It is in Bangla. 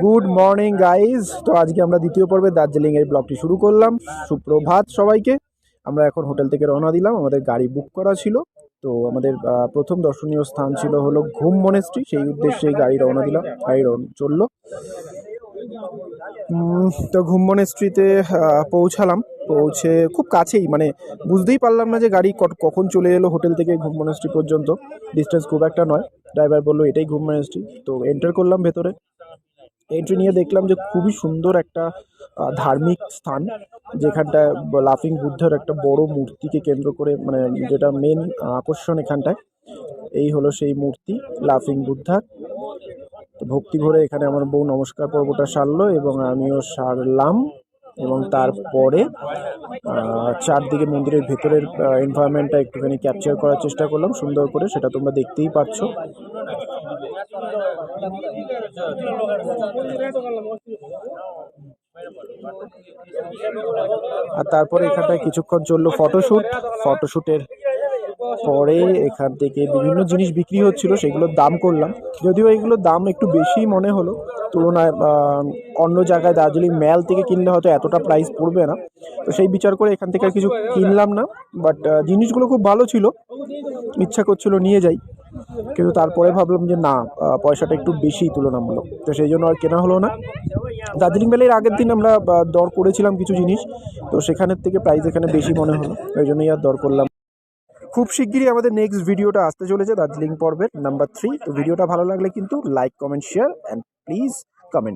Good morning guys. তো আজকে আমরা দ্বিতীয় পর্বে দার্জিলিং এর ব্লগটি শুরু করলাম। সুপ্রভাত সবাইকে। আমরা এখন হোটেল থেকে রওনা দিলাম, আমাদের গাড়ি বুক করা ছিল। তো আমাদের প্রথম দর্শনীয় স্থান ছিল হলো ঘুম মনেস্ট্রি, সেই উদ্দেশ্যে গাড়ি রওনা দিলাম, চললো। তো ঘুম মনেস্ট্রিতে পৌঁছালাম। পৌঁছে খুব কাছেই, মানে বুঝতেই পারলাম না যে গাড়ি কখন চলে এলো হোটেল থেকে ঘুম মনেস্ট্রি পর্যন্ত। ডিস্টেন্স খুব একটা নয়। ড্রাইভার বললো এটাই ঘুম মনেস্ট্রি। তো এন্টার করলাম ভেতরে। এন্ট্রি নিয়ে দেখলাম যে খুবই সুন্দর একটা ধার্মিক স্থান, যেখানটায় লাফিং বুদ্ধার একটা বড় মূর্তিকে কেন্দ্র করে, মানে যেটা মেন আকর্ষণ এখানটায়, এই হলো সেই মূর্তি লাফিং বুদ্ধার। তো ভক্তি ভরে এখানে আমার বউ নমস্কার পর্বটা সারলো এবং আমিও সারলাম। এবং তারপরে চারদিকে মন্দিরের ভেতরের এনভায়রনমেন্টটা একটুখানি ক্যাপচার করার চেষ্টা করলাম সুন্দর করে, সেটা তোমরা দেখতেই পাচ্ছো। আর তারপরে এখানটায় কিছুক্ষণ চললো ফটোশুটের পরে এখান থেকে বিভিন্ন জিনিস বিক্রি হচ্ছিল, সেগুলোর দাম করলাম। যদিও এগুলোর দাম একটু বেশি মনে হলো তুলনায় অন্য জায়গায় দার্জিলিং ম্যাল থেকে কিনলে হয়তো এতটা প্রাইস পড়বে না। তো সেই বিচার করে এখান থেকে আর কিছু কিনলাম না। বাট জিনিসগুলো খুব ভালো ছিল, ইচ্ছা করছিল নিয়ে যাই, কিন্তু তারপরে ভাবলাম যে না, পয়সাটা একটু বেশি তুলনামূলক, তো সেই জন্য আর কেনা হলো না। দার্জিলিং মেলের আগের দিন আমরা দর করেছিলাম কিছু জিনিস, তো সেখানের থেকে প্রাইস এখানে বেশি মনে হলো, ওই জন্যই আর দর করলাম। খুব শিগগিরই আমাদের নেক্সট ভিডিওটা আসতে চলেছে, দার্জিলিং পর্বের নাম্বার 3। তো ভিডিওটা ভালো লাগলে কিন্তু like, comment, share and please comment.